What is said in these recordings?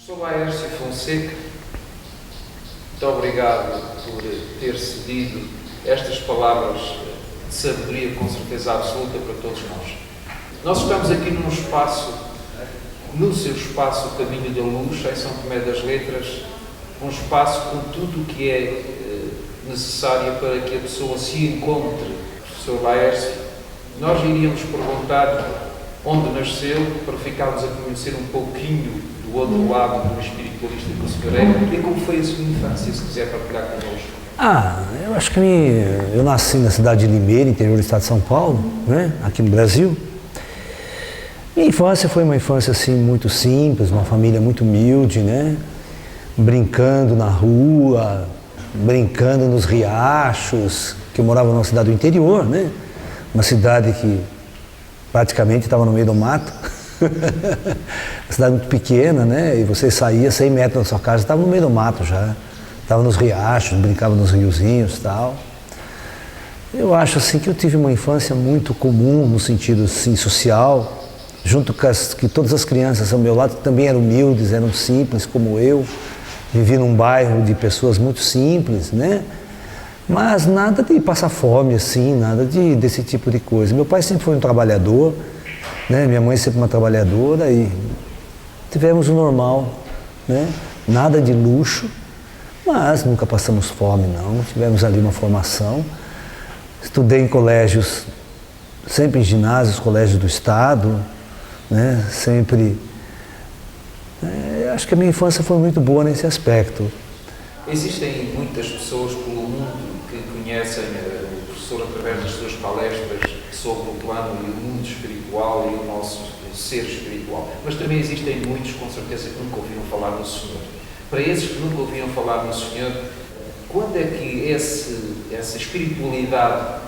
Sou Laércio Fonseca, muito obrigado por ter cedido estas palavras de sabedoria com certeza absoluta para todos nós. Nós estamos aqui num espaço, no seu espaço Caminho da Luz, em São Tomé das Letras, um espaço com tudo o que é necessário para que a pessoa se encontre. Professor Laércio, nós iríamos perguntar onde nasceu, para ficarmos a conhecer um pouquinho do outro lado do espiritualista que o senhor é, e como foi a sua infância, se quiser partilhar connosco. Eu acho que eu nasci na cidade de Limeira, interior do estado de São Paulo, né, aqui no Brasil. Minha infância foi uma infância assim muito simples, uma família muito humilde, né, brincando na rua, brincando nos riachos, que eu morava numa cidade do interior, né, uma cidade que praticamente estava no meio do mato. Uma cidade muito pequena, né? E você saía 100 metros da sua casa, estava no meio do mato já. Estava nos riachos, brincava nos riozinhos e tal. Eu acho assim que eu tive uma infância muito comum, no sentido assim, social, junto com que todas as crianças ao meu lado também eram humildes, eram simples como eu. Vivi num bairro de pessoas muito simples, né? Mas nada de passar fome assim, nada desse tipo de coisa. Meu pai sempre foi um trabalhador, né? Minha mãe sempre uma trabalhadora e tivemos o normal, né? Nada de luxo, mas nunca passamos fome não, tivemos ali uma formação. Estudei em colégios, sempre em ginásios, colégios do estado, né? Sempre. Acho que a minha infância foi muito boa nesse aspecto. Existem muitas pessoas pelo mundo que conhecem o professor através das suas palestras sobre o plano e o mundo espiritual e o nosso ser espiritual. Mas também existem muitos, com certeza, que nunca ouviram falar no Senhor. Para esses que nunca ouviram falar no Senhor, quando é que essa espiritualidade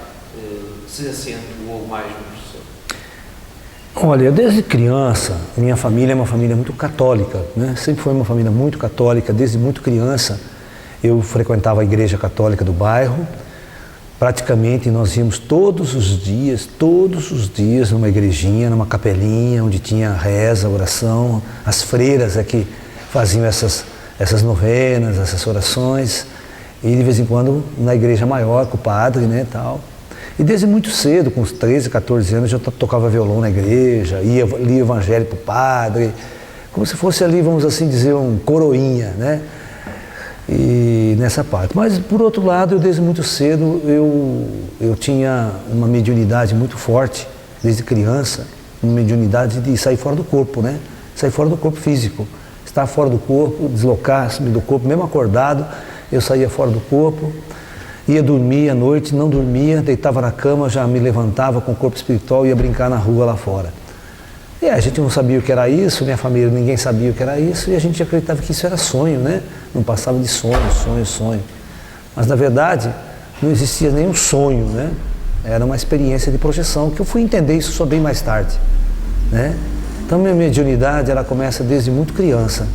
se acentuou mais no professor? Olha, desde criança, minha família é uma família muito católica, né? Sempre foi uma família muito católica, desde muito criança. Eu frequentava a igreja católica do bairro, praticamente nós íamos todos os dias numa igrejinha, numa capelinha, onde tinha reza, oração, as freiras é que faziam essas novenas, essas orações, e de vez em quando na igreja maior com o padre, né, tal. E desde muito cedo, com uns 13, 14 anos, eu tocava violão na igreja, lia o evangelho para o padre, como se fosse ali, vamos assim dizer, um coroinha, né? E nessa parte. Mas, por outro lado, desde muito cedo, eu tinha uma mediunidade muito forte, desde criança, uma mediunidade de sair fora do corpo, né? Sair fora do corpo físico. Estar fora do corpo, deslocar-se do corpo, mesmo acordado, eu saía fora do corpo, ia dormir à noite, não dormia, deitava na cama, já me levantava com o corpo espiritual e ia brincar na rua lá fora. E a gente não sabia o que era isso, minha família, ninguém sabia o que era isso, e a gente acreditava que isso era sonho, né? Não passava de sonho. Mas, na verdade, não existia nenhum sonho, né? Era uma experiência de projeção, que eu fui entender isso só bem mais tarde, né? Então, minha mediunidade, ela começa desde muito criança,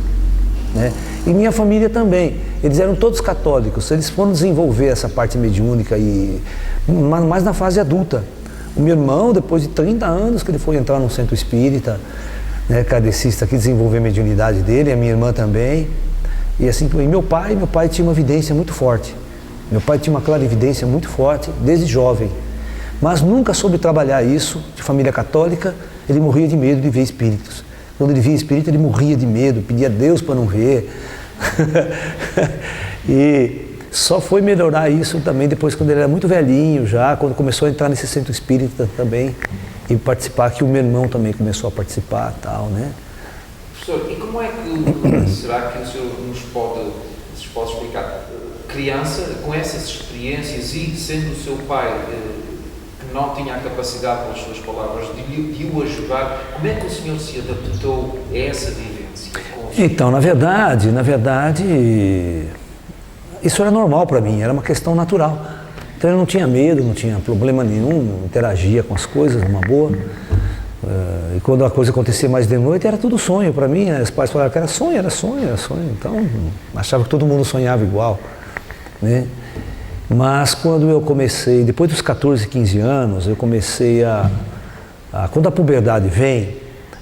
né? E minha família também, eles eram todos católicos, eles foram desenvolver essa parte mediúnica, mais na fase adulta. O meu irmão, depois de 30 anos que ele foi entrar num centro espírita, né, kardecista, que desenvolveu a mediunidade dele, a minha irmã também. E assim, e meu pai tinha uma evidência muito forte. Meu pai tinha uma clarividência muito forte, desde jovem. Mas nunca soube trabalhar isso, de família católica, ele morria de medo de ver espíritos. Quando ele via espírito, ele morria de medo, pedia a Deus para não ver. E só foi melhorar isso também depois, quando ele era muito velhinho já, quando começou a entrar nesse centro espírita também e participar, que o meu irmão também começou a participar e tal, né? Professor, e como é que, será que o senhor nos pode explicar, criança com essas experiências e sendo o seu pai que não tinha a capacidade, pelas suas palavras, de o ajudar, como é que o senhor se adaptou a essa vivência? Então, na verdade, isso era normal para mim, era uma questão natural. Então eu não tinha medo, não tinha problema nenhum, interagia com as coisas numa boa. E quando a coisa acontecia mais de noite, era tudo sonho para mim. Os pais falavam que era sonho. Então, achava que todo mundo sonhava igual, né? Mas quando eu comecei, depois dos 14, 15 anos, eu comecei quando a puberdade vem,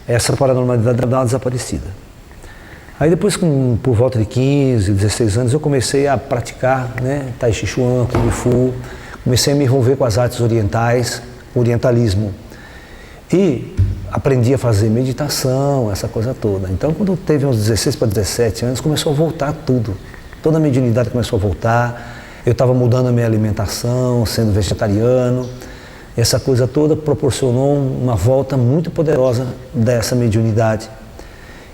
essa paranormalidade dá uma desaparecida. Aí depois, por volta de 15, 16 anos, eu comecei a praticar, né, Tai Chi Chuan, Kung Fu, comecei a me envolver com as artes orientais, orientalismo. E aprendi a fazer meditação, essa coisa toda. Então, quando teve uns 16 para 17 anos, começou a voltar tudo. Toda a mediunidade começou a voltar. Eu estava mudando a minha alimentação, sendo vegetariano. Essa coisa toda proporcionou uma volta muito poderosa dessa mediunidade.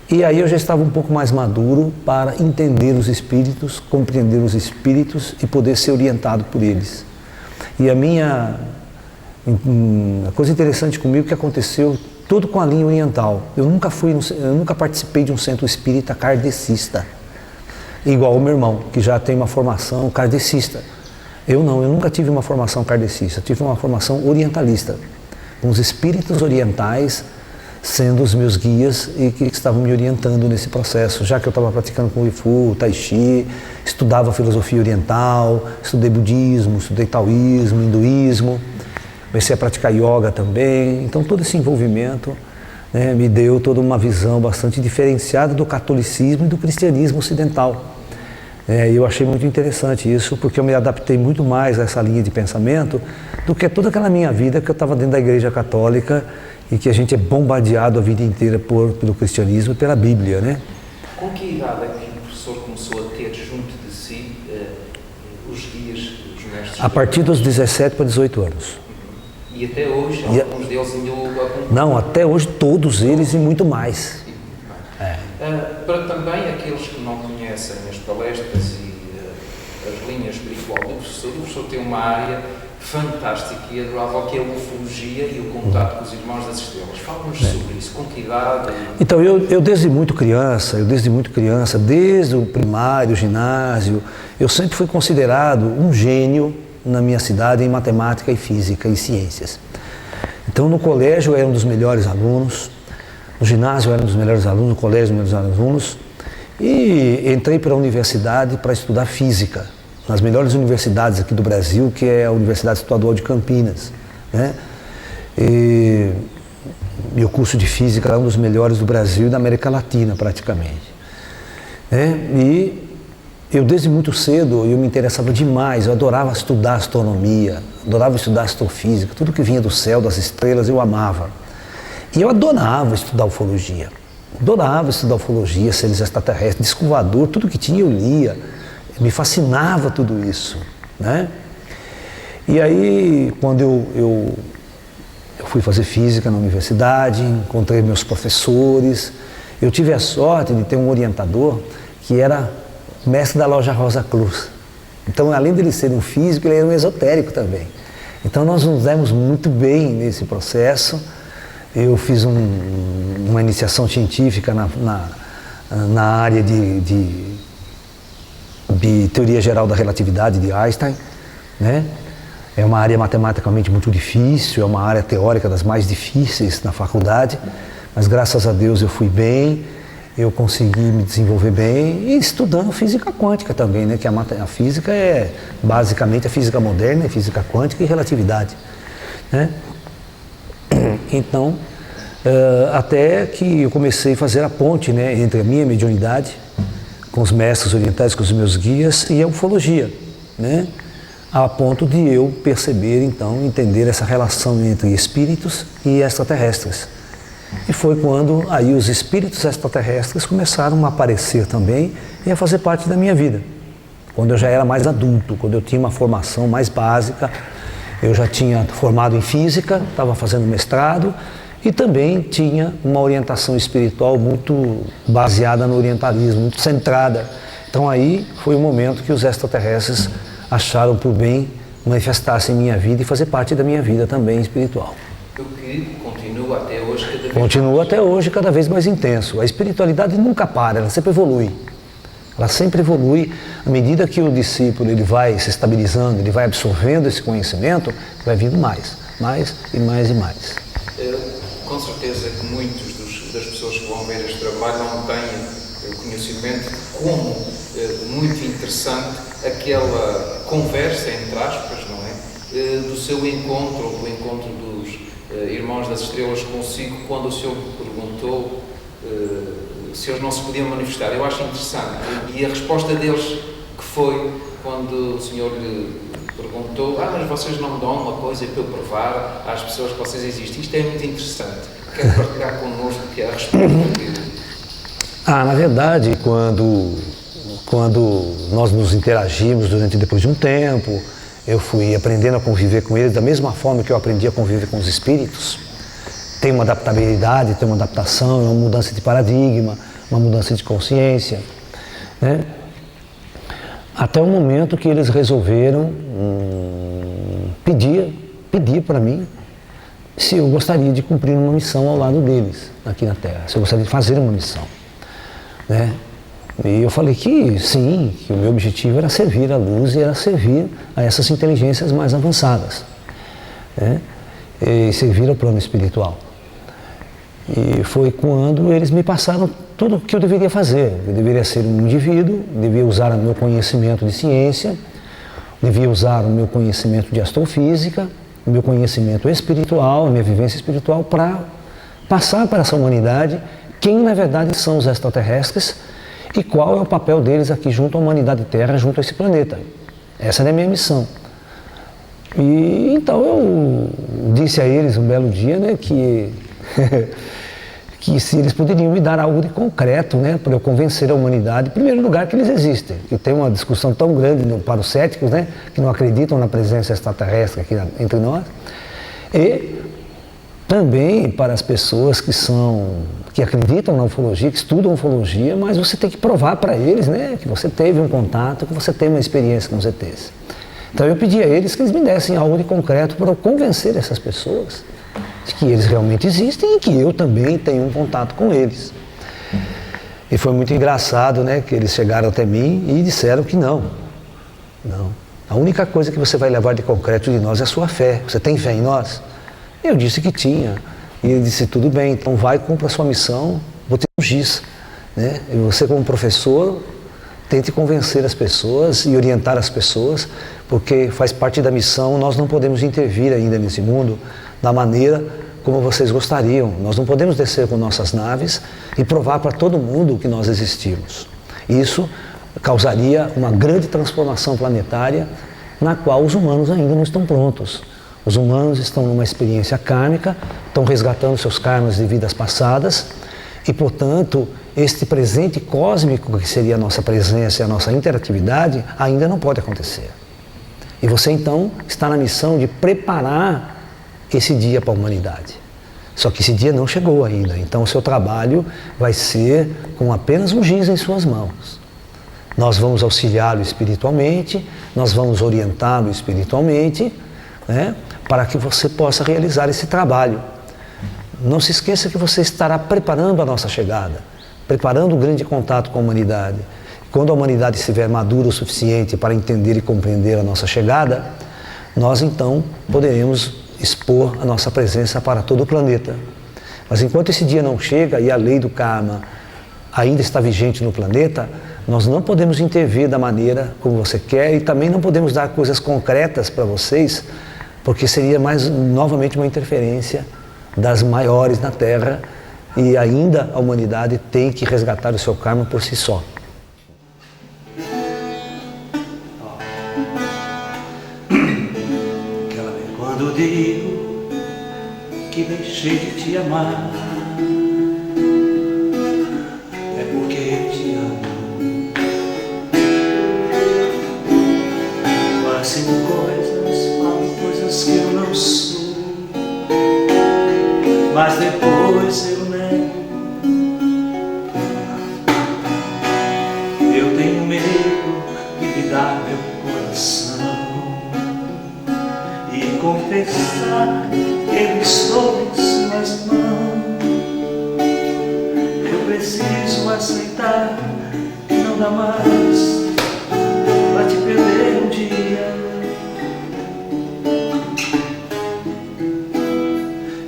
E aí eu já estava um pouco mais maduro para entender os espíritos, compreender os espíritos e poder ser orientado por eles. E a coisa interessante comigo que aconteceu tudo com a linha oriental. Eu nunca participei de um centro espírita kardecista, igual o meu irmão, que já tem uma formação kardecista. Eu nunca tive uma formação kardecista, tive uma formação orientalista, com os espíritos orientais sendo os meus guias e que estavam me orientando nesse processo, já que eu estava praticando Kung Fu, Tai Chi, estudava filosofia oriental, estudei budismo, estudei taoísmo, hinduísmo, comecei a praticar yoga também. Então todo esse envolvimento, né, me deu toda uma visão bastante diferenciada do catolicismo e do cristianismo ocidental. E eu achei muito interessante isso, porque eu me adaptei muito mais a essa linha de pensamento do que toda aquela minha vida que eu estava dentro da Igreja Católica e que a gente é bombardeado a vida inteira pelo cristianismo e pela Bíblia, né? Com que idade é que o professor começou a ter junto de si os guias, os mestres? A partir dos 17 para 18 anos. E até hoje, alguns deles ainda o acompanham? Não, até hoje todos eles e muito mais. Para também aqueles que não conhecem as palestras e as linhas espiritual do professor tem uma área fantástica e adorável que é a ufologia e o contato com os irmãos das estrelas. Fala-nos sobre isso, com que idade? Então, eu desde muito criança, desde o primário, o ginásio, eu sempre fui considerado um gênio na minha cidade em matemática e física e ciências. Então, no colégio eu era um dos melhores alunos, no ginásio eu era um dos melhores alunos, no colégio um dos melhores alunos, e entrei para a universidade para estudar física, nas melhores universidades aqui do Brasil, que é a Universidade Estadual de Campinas, né? E o curso de física é um dos melhores do Brasil e da América Latina, praticamente. E eu, desde muito cedo, eu me interessava demais, eu adorava estudar astronomia, adorava estudar astrofísica, tudo que vinha do céu, das estrelas, eu amava. E eu adorava estudar ufologia, seres extraterrestres, disco voador, tudo que tinha eu lia, me fascinava tudo isso, né? E aí, quando eu fui fazer física na universidade, encontrei meus professores, eu tive a sorte de ter um orientador que era mestre da loja Rosa Cruz. Então, além de ele ser um físico, ele era um esotérico também. Então, nós nos demos muito bem nesse processo. Eu fiz uma iniciação científica na área de teoria geral da relatividade de Einstein, né? É uma área matematicamente muito difícil, é uma área teórica das mais difíceis na faculdade, mas graças a Deus eu fui bem, eu consegui me desenvolver bem e estudando física quântica também, né? Que a física é basicamente a física moderna, física quântica e relatividade, né? Então, até que eu comecei a fazer a ponte, né, entre a minha mediunidade com os mestres orientais, com os meus guias e a ufologia, né? A ponto de eu perceber, então, entender essa relação entre espíritos e extraterrestres. E foi quando aí os espíritos extraterrestres começaram a aparecer também e a fazer parte da minha vida. Quando eu já era mais adulto, quando eu tinha uma formação mais básica, eu já tinha formado em física, estava fazendo mestrado e também tinha uma orientação espiritual muito baseada no orientalismo, muito centrada. Então aí foi o momento que os extraterrestres acharam por bem manifestar-se em minha vida e fazer parte da minha vida também espiritual. O que continua até hoje cada vez Continua mais. até hoje cada vez mais intenso. A espiritualidade nunca para, ela sempre evolui. Ela sempre evolui à medida que o discípulo ele vai se estabilizando, ele vai absorvendo esse conhecimento, vai vindo mais e mais e mais. Com certeza que muitos das pessoas que vão ver este trabalho não têm conhecimento de como muito interessante aquela conversa, entre aspas, não é? Do seu encontro, ou do encontro dos irmãos das estrelas consigo, quando o Senhor perguntou se eles não se podiam manifestar. Eu acho interessante. E a resposta deles que foi quando o Senhor lhe perguntou: mas vocês não me dão uma coisa para eu provar às pessoas que vocês existem? Isto é muito interessante. Quero partilhar connosco que é a resposta que... Na verdade, quando nós nos interagimos depois de um tempo, eu fui aprendendo a conviver com eles da mesma forma que eu aprendi a conviver com os espíritos. Tem uma adaptabilidade, tem uma adaptação, uma mudança de paradigma, uma mudança de consciência, né? Até o momento que eles resolveram pedir para mim se eu gostaria de cumprir uma missão ao lado deles, aqui na Terra, se eu gostaria de fazer uma missão, né? E eu falei que sim, que o meu objetivo era servir a luz e era servir a essas inteligências mais avançadas, né? E servir ao plano espiritual. E foi quando eles me passaram tudo o que eu deveria fazer. Eu deveria ser um indivíduo, devia usar o meu conhecimento de ciência, devia usar o meu conhecimento de astrofísica, o meu conhecimento espiritual, a minha vivência espiritual, para passar para essa humanidade quem na verdade são os extraterrestres e qual é o papel deles aqui junto à humanidade Terra, junto a esse planeta. Essa era a minha missão. E então eu disse a eles um belo dia, né, que se eles poderiam me dar algo de concreto, né, para eu convencer a humanidade, em primeiro lugar, que eles existem, que tem uma discussão tão grande para os céticos, né, que não acreditam na presença extraterrestre aqui entre nós, e também para as pessoas que acreditam na ufologia, que estudam ufologia, mas você tem que provar para eles, né, que você teve um contato, que você tem uma experiência com os ETs. Então eu pedi a eles que eles me dessem algo de concreto para eu convencer essas pessoas de que eles realmente existem e que eu também tenho um contato com eles. E foi muito engraçado, né, que eles chegaram até mim e disseram que não. A única coisa que você vai levar de concreto de nós é a sua fé. Você tem fé em nós? Eu disse que tinha. E ele disse: tudo bem, então vai, cumpra a sua missão, vou ter um giz, né? E você, como professor, tente convencer as pessoas e orientar as pessoas, porque faz parte da missão. Nós não podemos intervir ainda nesse mundo da maneira como vocês gostariam. Nós não podemos descer com nossas naves e provar para todo mundo que nós existimos. Isso causaria uma grande transformação planetária na qual os humanos ainda não estão prontos. Os humanos estão numa experiência kármica, estão resgatando seus karmas de vidas passadas e, portanto, este presente cósmico, que seria a nossa presença e a nossa interatividade, ainda não pode acontecer. E você, então, está na missão de preparar esse dia para a humanidade. Só que esse dia não chegou ainda, então o seu trabalho vai ser com apenas um giz em suas mãos. Nós vamos auxiliá-lo espiritualmente, nós vamos orientá-lo espiritualmente, né, para que você possa realizar esse trabalho. Não se esqueça que você estará preparando a nossa chegada, preparando um grande contato com a humanidade. Quando a humanidade estiver madura o suficiente para entender e compreender a nossa chegada, nós então poderemos expor a nossa presença para todo o planeta. Mas enquanto esse dia não chega e a lei do karma ainda está vigente no planeta, nós não podemos intervir da maneira como você quer e também não podemos dar coisas concretas para vocês, porque seria novamente uma interferência das maiores na Terra e ainda a humanidade tem que resgatar o seu karma por si só. Quando digo que deixei de te amar, é porque eu te amo. Faço coisas que eu não sou, mas depois eu nego. Eu tenho medo de me dar meu coração e confessar que eu estou em suas mãos. Eu preciso aceitar que não dá mais pra te perder um dia.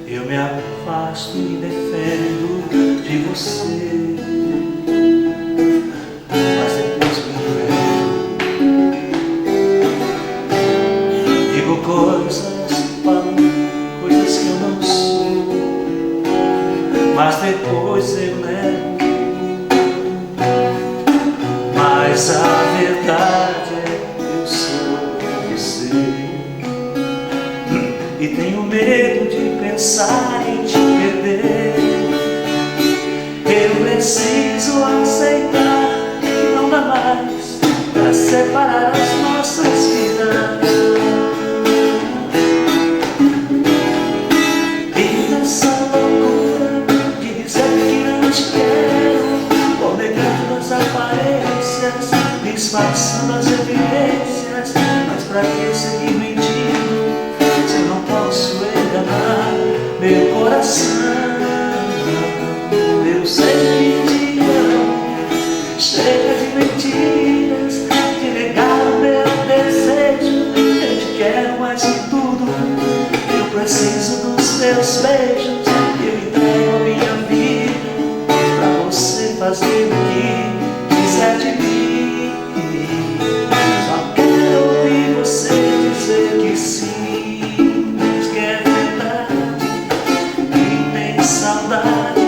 Eu me afasto e defendo de você, mas depois me enfrento. Digo falo coisas que eu não sou, mas depois eu nego. separar as nossas vidas. E nessa loucura de dizer que não te quero, vou negando as aparências, disfarçando as evidências. Mas pra que seguir mentindo se eu não posso enganar meu coração? Eu sei que te amo, chega de mentiras, de negar o meu desejo. Eu te quero mais que tudo, eu preciso dos teus beijos. Eu entrego a minha vida pra você fazer o que quiser de mim. Só quero ouvir você dizer que sim, que é verdade, que tem saudade.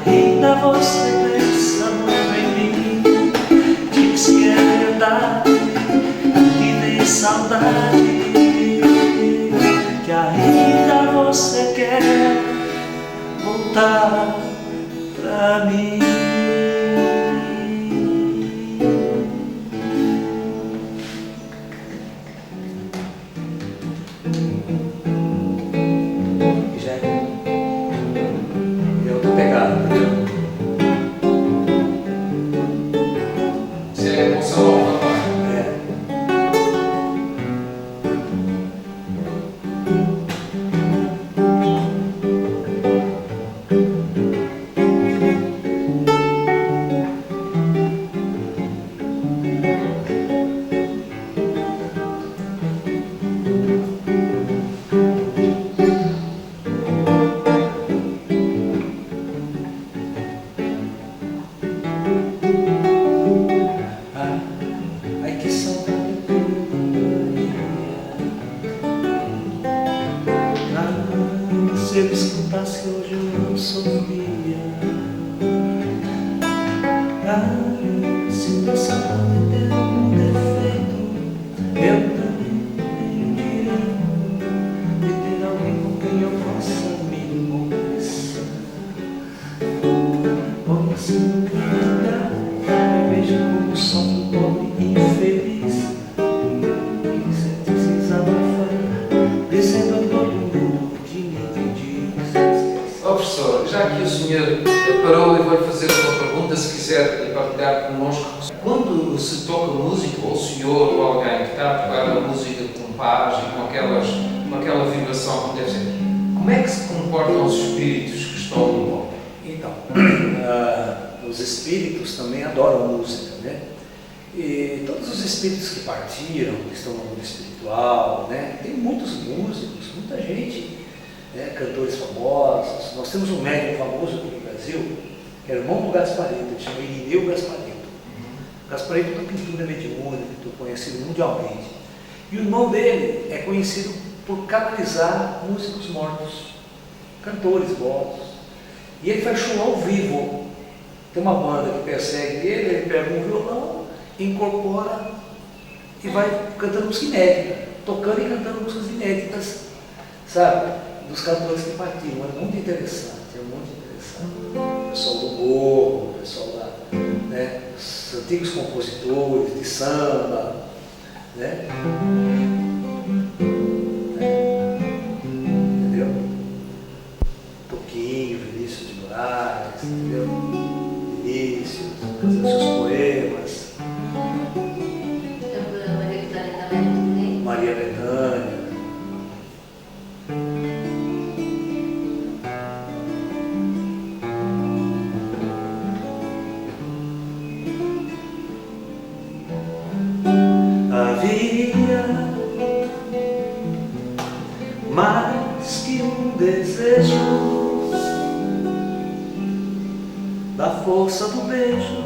Ainda você pensa muito em mim, diz que é verdade, que tem saudade, que ainda você quer voltar pra mim. Já é outra pegada, entendeu? Se é emoção nova, vai. É. Ai, que saudade tua. Se ele escutasse hoje eu não sorria. Se tua saudade tem algum defeito, eu também diria de ter alguém com quem eu possa me confessar. Pois me vejo como só um pobre infeliz que sente se desabafar, dizendo a todo mundo que me diz. Ó professor, já que o senhor parou, eu vou-lhe fazer uma pergunta, se quiser partilhar connosco. Quando se toca música, ou o senhor ou alguém que está a tocar a música com paz e com aquela vibração que deve ser, como é que se comportam os espíritos que estão no local? Então, os espíritos também adoram música, né? E todos os espíritos que partiram, que estão no mundo espiritual, né? Tem muitos músicos, muita gente, né? Cantores famosos. Nós temos um médium famoso aqui no Brasil, que era irmão do Gasparetto, ele chama Irineu Gasparetto. Gasparetto é uma pintura mediúnica, conhecido mundialmente. E o irmão dele é conhecido por canalizar músicos mortos, cantores mortos. E ele faz show ao vivo. Tem uma banda que persegue ele pega um violão, incorpora e vai cantando música inédita, tocando e cantando músicas inéditas, sabe? Dos cantores que partiram. É muito interessante, é muito interessante. O pessoal do morro, o pessoal lá, né? Os antigos compositores de samba, né? Entendeu? Toquinho, Vinícius de Moraes, entendeu? Vinícius, fazendo seus poemas. Maria Bethânia. Havia mais que um desejo da força do beijo,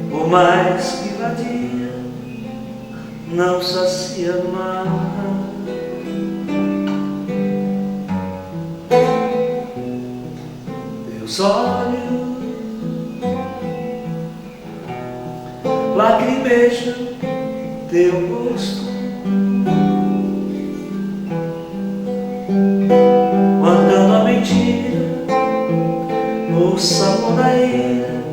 por mais que vadia, não sacia mais. Teus olhos lacrimejam teu rosto, mandando a mentira no sabor da ira,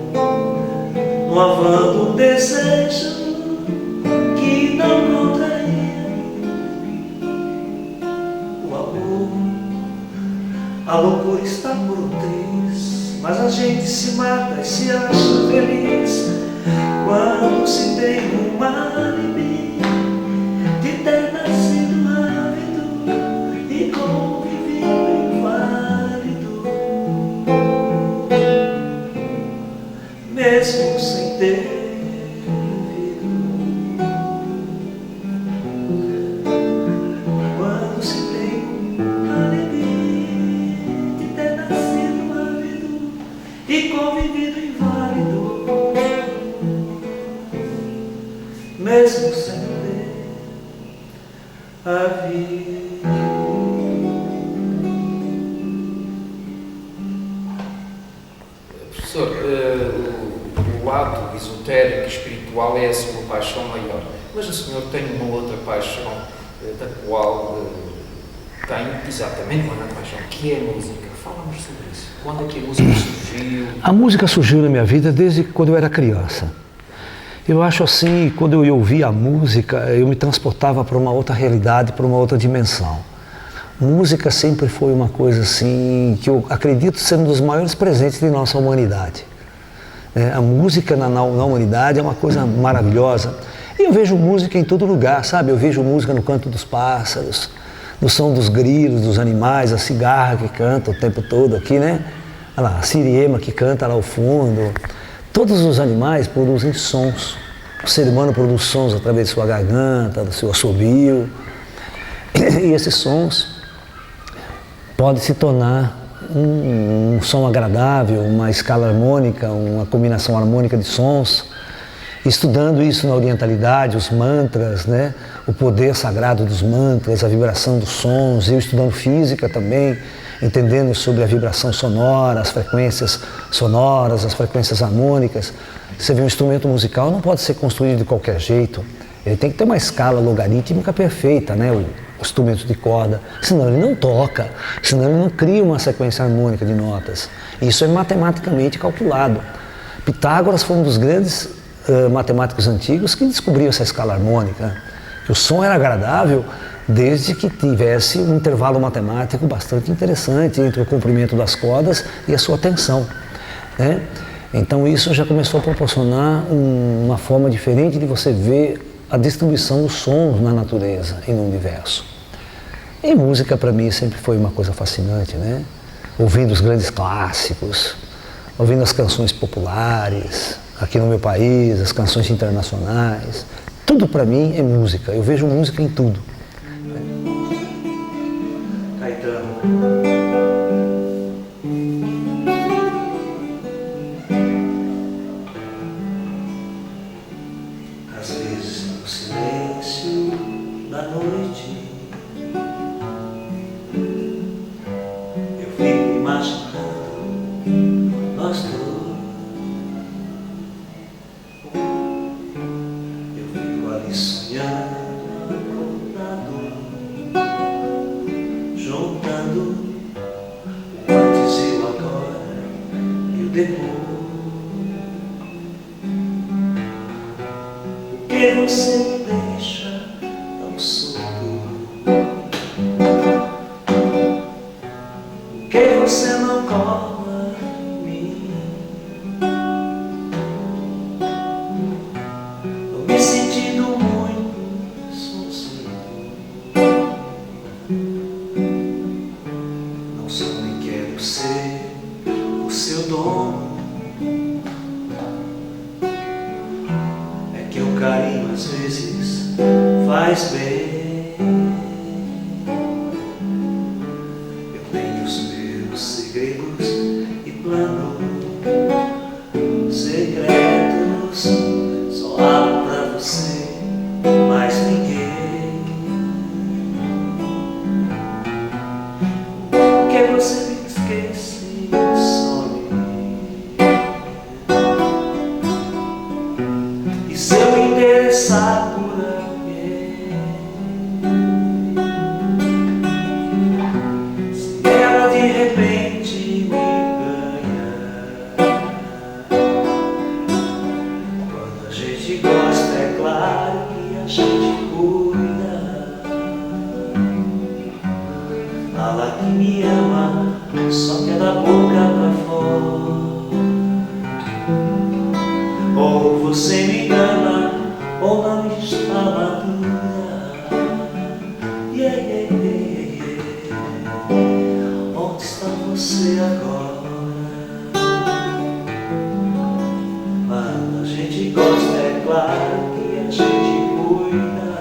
no lavando um desejo que não contraía. O amor, a loucura está por um triz, mas a gente se mata e se acha feliz quando se tem uma alibi de ter nascido ávido e convivido inválido, mesmo sem ter vivido. Quando se tem uma alibi de ter nascido ávido e convivido inválido, mesmo sem ter a vida. Professor, o lado esotérico e espiritual é a sua paixão maior, mas o senhor tem uma outra paixão da qual tem exatamente uma grande paixão, que é a música. Fala-nos sobre isso. Quando é que a música surgiu? A música surgiu na minha vida desde quando eu era criança. Eu acho assim, quando eu ouvia a música, eu me transportava para uma outra realidade, para uma outra dimensão. Música sempre foi uma coisa assim, que eu acredito ser um dos maiores presentes de nossa humanidade. A música na humanidade é uma coisa maravilhosa. E eu vejo música em todo lugar, sabe? Eu vejo música no canto dos pássaros, no som dos grilos, dos animais, a cigarra que canta o tempo todo aqui, né? Olha lá, a siriema que canta lá ao fundo. Todos os animais produzem sons. O ser humano produz sons através de sua garganta, do seu assobio. E esses sons podem se tornar um som agradável, uma escala harmônica, uma combinação harmônica de sons. Estudando isso na orientalidade, os mantras, né? O poder sagrado dos mantras, a vibração dos sons. Eu estudando física também, entendendo sobre a vibração sonora, as frequências sonoras, as frequências harmônicas. Você vê um instrumento musical, não pode ser construído de qualquer jeito. Ele tem que ter uma escala logarítmica perfeita, né? O instrumento de corda, senão ele não toca, senão ele não cria uma sequência harmônica de notas. Isso é matematicamente calculado. Pitágoras foi um dos grandes matemáticos antigos que descobriu essa escala harmônica, que o som era agradável desde que tivesse um intervalo matemático bastante interessante entre o comprimento das cordas e a sua tensão, né? Então isso já começou a proporcionar uma forma diferente de você ver a distribuição dos sons na natureza e no universo. E música para mim sempre foi uma coisa fascinante, né? Ouvindo os grandes clássicos, ouvindo as canções populares aqui no meu país, as canções internacionais. Tudo para mim é música, eu vejo música em tudo. Caetano. Às vezes no silêncio da noite eu fico imaginando nós dois. Eu fico ali sonhando, acordado, juntando o antes e o agora e o depois. Que você me deixa tão solto, que você não cola em mim. Tô me sentindo muito sozinho, não sou nem quero ser o seu dono. O carinho às vezes faz bem. Eu tenho os meus segredos e planos secretos, só abro pra você, mais ninguém. Que você me esquece e some. Se eu me interessar por alguém, se ela de repente me ganhar, gente gosta, é claro que a gente cuida. Fala que me ama, só quer da boca pra fora. Ou você me engana, ou não está madura. Yeah, yeah, yeah, yeah. Onde está você agora? Quando a gente gosta, é claro que a gente cuida.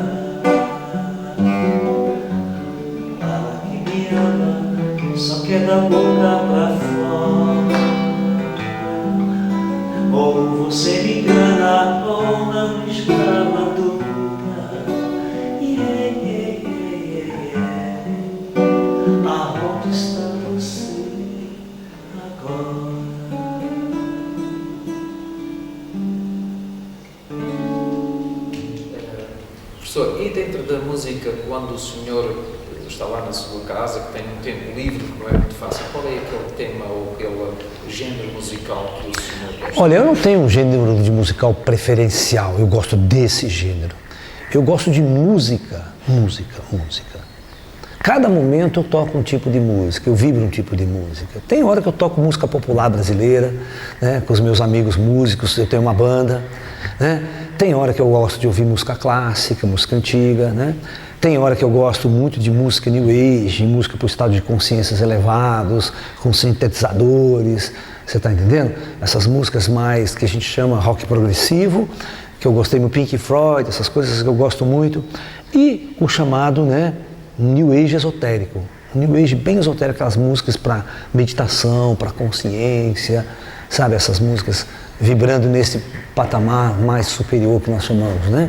Fala que me ama, só quer da boca pra fora. Ou você me engana, ou não está madura. Yeah, yeah, yeah, yeah. Aonde está você agora? Professor, e dentro da música, quando o senhor está lá na sua casa, que tem um tempo livre, que não é muito fácil, qual é aquele tema ou aquele género musical que o senhor gosta? Olha, eu não tenho um gênero de musical preferencial, eu gosto desse gênero. Eu gosto de música. Cada momento eu toco um tipo de música, eu vibro um tipo de música. Tem hora que eu toco música popular brasileira, né, com os meus amigos músicos, eu tenho uma banda, né? Tem hora que eu gosto de ouvir música clássica, música antiga, né? Tem hora que eu gosto muito de música New Age, música para o estado de consciências elevados, com sintetizadores, você está entendendo? Essas músicas mais que a gente chama rock progressivo, que eu gostei no Pink Floyd, essas coisas que eu gosto muito, e o chamado, né, New Age esotérico. New Age bem esotérico, aquelas músicas para meditação, para consciência, sabe? Essas músicas vibrando nesse patamar mais superior que nós chamamos, né?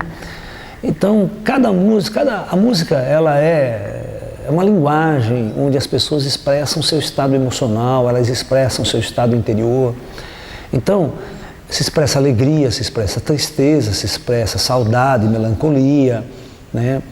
Então, a música, ela é uma linguagem onde as pessoas expressam seu estado emocional, elas expressam seu estado interior. Então, se expressa alegria, se expressa tristeza, se expressa saudade, melancolia, né?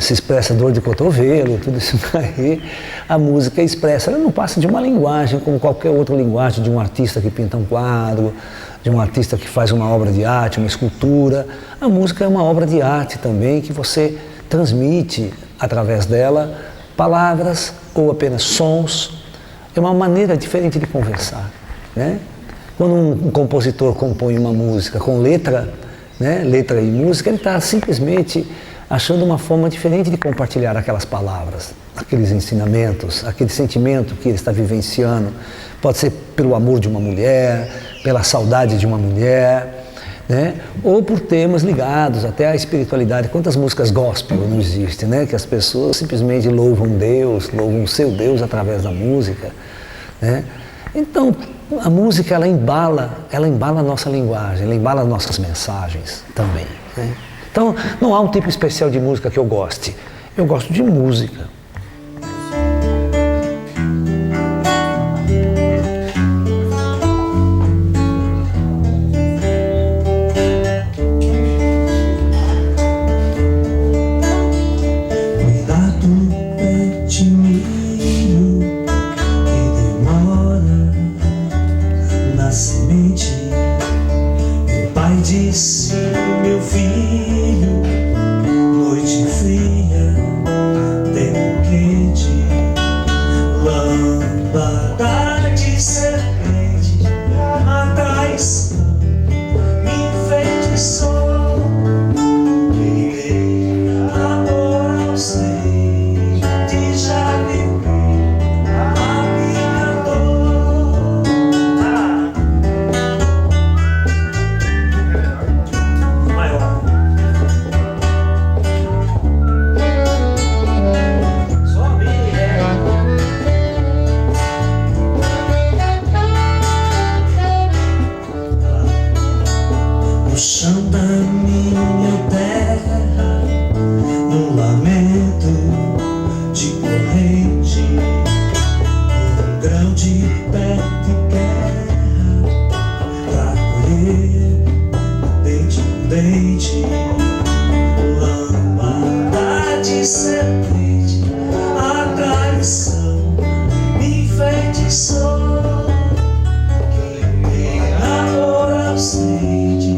Se expressa dor de cotovelo, tudo isso daí, a música expressa. Ela não passa de uma linguagem como qualquer outra linguagem de um artista que pinta um quadro, de um artista que faz uma obra de arte, uma escultura. A música é uma obra de arte também que você transmite através dela palavras ou apenas sons. É uma maneira diferente de conversar, né? Quando um compositor compõe uma música com letra, né, letra e música, ele está simplesmente achando uma forma diferente de compartilhar aquelas palavras, aqueles ensinamentos, aquele sentimento que ele está vivenciando. Pode ser pelo amor de uma mulher, pela saudade de uma mulher, né? Ou por temas ligados até à espiritualidade. Quantas músicas gospel não existem, né? Que as pessoas simplesmente louvam Deus, louvam o seu Deus através da música, né? Então, a música, ela embala a nossa linguagem, ela embala as nossas mensagens também, né? Então, não há um tipo especial de música que eu goste. Eu gosto de música. Cuidado, pé de milho que demora na semente. Meu pai disse, meu filho, noite fria, tempo quente, lâmpada de serpente, a traição me enfeitiçou. Liguei amor ao sei de já viver a minha dor. Maior. No chão da minha terra, num lamento de corrente, um grão de pé de guerra, pra colher dente por dente, lâmpada de serpente, a traição me enfeitiçou. Quem tem amor ao sede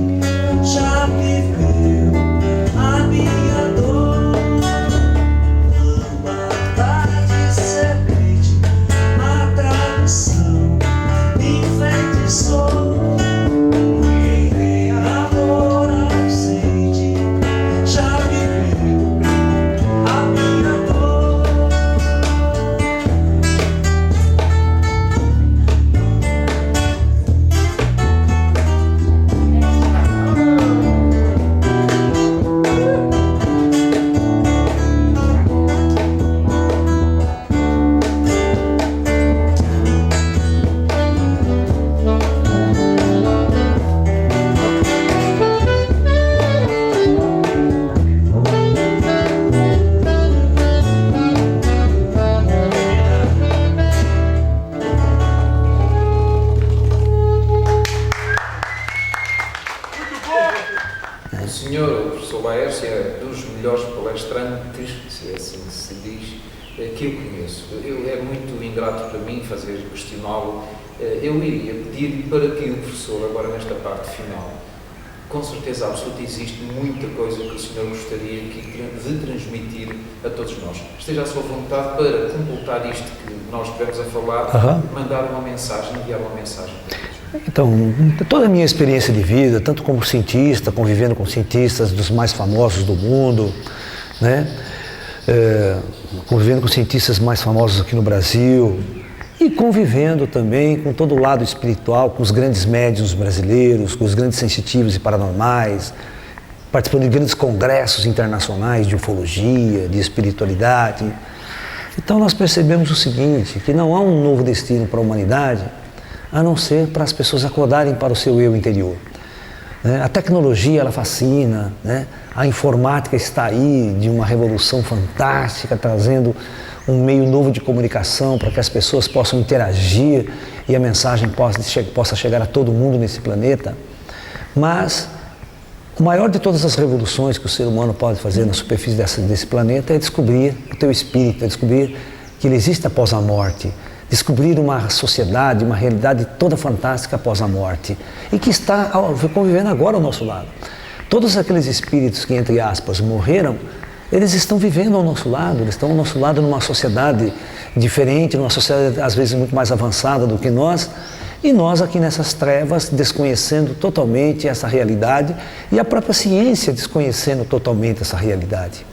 senhor, o professor Laércio, é dos melhores palestrantes, se é assim que se diz, que eu conheço. É muito ingrato para mim fazer questioná-lo. Eu iria pedir para que o professor, agora nesta parte final, com certeza absoluta existe muita coisa que o senhor gostaria de transmitir a todos nós. Esteja à sua vontade para completar isto que nós estivemos a falar, mandar uma mensagem, enviar uma mensagem para todos. Então, toda a minha experiência de vida, tanto como cientista, convivendo com cientistas dos mais famosos do mundo, né? Convivendo com cientistas mais famosos aqui no Brasil, e convivendo também com todo o lado espiritual, com os grandes médiuns brasileiros, com os grandes sensitivos e paranormais, participando de grandes congressos internacionais de ufologia, de espiritualidade. Então nós percebemos o seguinte, que não há um novo destino para a humanidade, a não ser para as pessoas acordarem para o seu eu interior. A tecnologia, ela fascina, né? A informática está aí de uma revolução fantástica, trazendo um meio novo de comunicação para que as pessoas possam interagir e a mensagem possa chegar a todo mundo nesse planeta. Mas o maior de todas as revoluções que o ser humano pode fazer na superfície desse planeta é descobrir o teu espírito, é descobrir que ele existe após a morte, descobrir uma sociedade, uma realidade toda fantástica após a morte e que está convivendo agora ao nosso lado. Todos aqueles espíritos que, entre aspas, morreram, eles estão vivendo ao nosso lado, eles estão ao nosso lado numa sociedade diferente, numa sociedade às vezes muito mais avançada do que nós, e nós aqui nessas trevas desconhecendo totalmente essa realidade e a própria ciência desconhecendo totalmente essa realidade.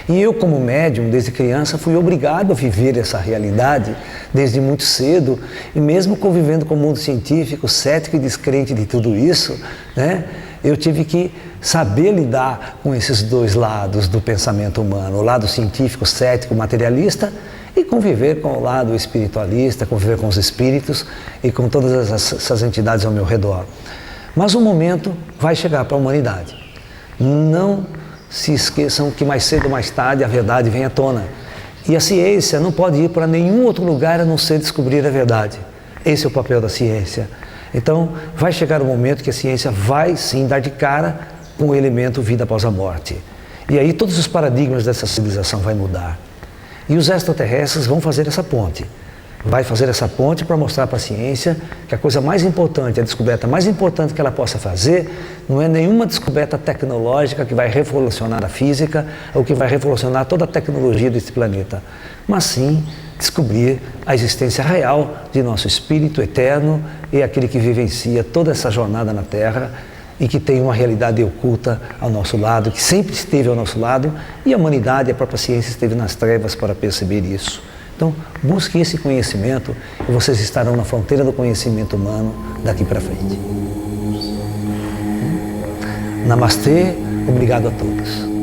E eu, como médium, desde criança, fui obrigado a viver essa realidade desde muito cedo, e mesmo convivendo com o mundo científico, cético e descrente de tudo isso, né? Eu tive que saber lidar com esses dois lados do pensamento humano, o lado científico, cético, materialista, e conviver com o lado espiritualista, conviver com os espíritos e com todas essas entidades ao meu redor. Mas um momento vai chegar para a humanidade. Não se esqueçam que mais cedo ou mais tarde a verdade vem à tona. E a ciência não pode ir para nenhum outro lugar a não ser descobrir a verdade. Esse é o papel da ciência. Então, vai chegar o momento que a ciência vai sim dar de cara com o elemento vida após a morte. E aí todos os paradigmas dessa civilização vão mudar. E os extraterrestres vão fazer essa ponte. Vai fazer essa ponte para mostrar para a ciência que a coisa mais importante, a descoberta mais importante que ela possa fazer, não é nenhuma descoberta tecnológica que vai revolucionar a física ou que vai revolucionar toda a tecnologia desse planeta, mas sim descobrir a existência real de nosso espírito eterno e aquele que vivencia toda essa jornada na Terra e que tem uma realidade oculta ao nosso lado, que sempre esteve ao nosso lado, e a humanidade, a própria ciência esteve nas trevas para perceber isso. Então, busquem esse conhecimento e vocês estarão na fronteira do conhecimento humano daqui para frente. Namastê, obrigado a todos.